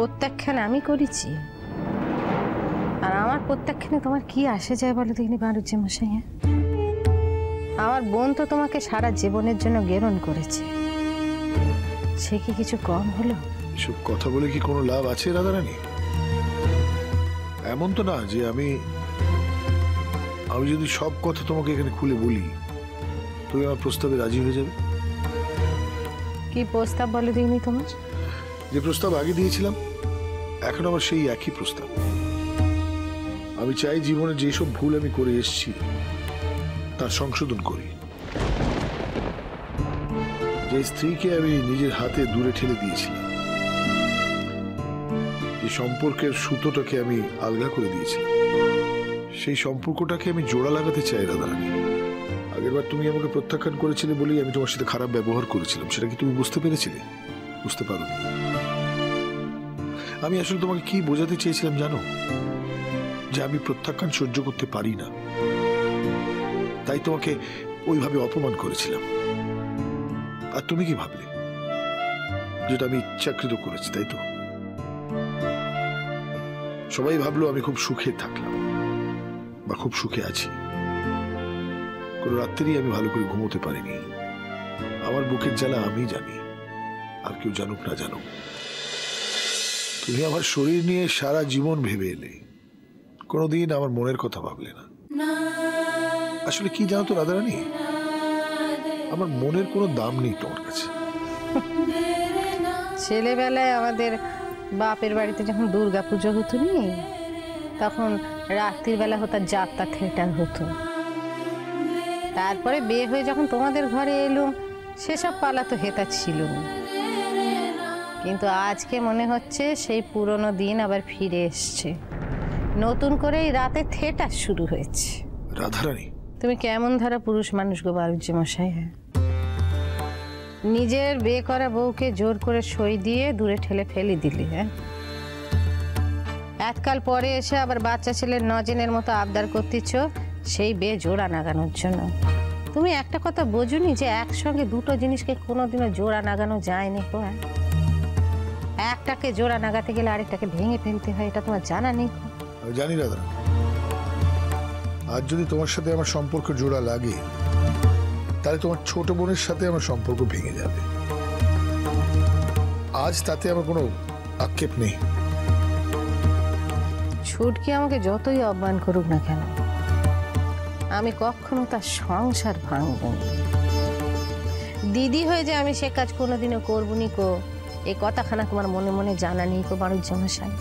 প্রত্যাখ্যান আমি করেছি, আর আমার প্রত্যাখ্যানে তোমার কি আসে যায় বলো দেখিনি বাড়ুজ্জে মশাই? আমার বোন তো তোমাকে সারা জীবনের জন্য গেরন করেছে, সে কি কিছু কম হলো? এসব কথা বলে কি কোনো লাভ আছে রাধারানী? এমন তো না যে আমি যদি সব কথা তোমাকে এখানে খুলে বলি তুমি আমার প্রস্তাবে রাজি হয়ে যাবে। কি প্রস্তাব বলে দিইনি তোমার? যে প্রস্তাব আগে দিয়েছিলাম এখন আবার সেই একই প্রস্তাব। আমি চাই জীবনে যেসব ভুল আমি করে এসেছি তার সংশোধন করি। যে স্ত্রীকে আমি নিজের হাতে দূরে ঠেলে দিয়েছিলাম, যে সম্পর্কের সুতোটাকে আমি আলগা করে দিয়েছিলাম, সেই সম্পর্কটাকে আমি জোড়া লাগাতে চাই রাধারানী। আগেরবার তুমি আমাকে প্রত্যাখ্যান করেছিলে বলেই আমি তোমার সাথে খারাপ ব্যবহার করেছিলাম, সেটা কি তুমি বুঝতে পেরেছিলে? বুঝতে পারোনি। আমি আসলে তোমাকে কি বোঝাতে চেয়েছিলাম জানো? যে আমি প্রত্যাখ্যান সহ্য করতে পারি না, তাই তোমাকে ওইভাবে অপমান করেছিলাম। আর তুমি কি ভাবলে যেটা আমি ইচ্ছাকৃত করেছি, তাই তো? সবাই ভাবলো আমি খুব সুখে থাকলাম বা খুব সুখে আছি। কোনো রাত্রি আমি ভালো করে ঘুমোতে পারিনি। আমার বুকের জ্বালা আমি জানি, আর কেউ জানুক না জানুক। তুমি আমার শরীর নিয়ে সারা জীবন ভেবে এলে, কোনোদিন আমার মনের কথা ভাবলে না। আসলে কি জানো তো রাধারানী, আমার মনের কোনো দাম নেই তোমার কাছে। ছেলেবেলায় আমাদের বাপের বাড়িতে যখন দুর্গা পুজো হতো নি, তখন রাত্রির বেলা হতো যাত্রা থিয়েটার হতো। তারপরে বিয়ে হয়ে যখন তোমাদের ঘরে এলুম, সেসব পালা তো হেতা ছিল না। কিন্তু আজকে মনে হচ্ছে সেই পুরনো দিন আবার ফিরে এসছে, নতুন করে এই রাতে থিয়েটার শুরু হয়েছে। রাধারানী, তুমি কেমন ধারা পুরুষ মানুষ গো বাড়ুজ্জে মশাই? নিজের বিয়ে করা বউকে জোর করে সই দিয়ে দূরে ঠেলে ফেলে দিলি। হ্যাঁ, এককাল পরে এসে আবার বাচ্চা ছেলের নজেনের মতো আবদার করতেছ সেই বিয়ে জোড়া নাগানোর জন্য। তুমি একটা কথা বোঝোনি যে একসঙ্গে দুটো জিনিসকে কোনোদিনও জোড়া নাগানো যায়নি গো। একটাকে জোড়া নাগাতে গেলে আরেকটাকে ভেঙে ফেলতে হয়, এটা তোমার জানা নেই? জানি দাদা, আজ যদি তোমার সাথে আমার সম্পর্ক জোড়া লাগে তাহলে তোমার ছোট বোনের সাথে আমার সম্পর্ক ভেঙে যাবে। আজ তাতে আমার কোনো আক্ষেপ নেই। ছুটকি আমাকে যতই অপমান করুক না কেন, আমি কখনো তার সংসার ভাঙব না। দিদি হয়ে যে আমি সে কাজ কোনোদিনও করবো নি কো, এই কথাখানা তোমার মনে মনে জানা নেই কো বাড়ুজ্জে মশাই?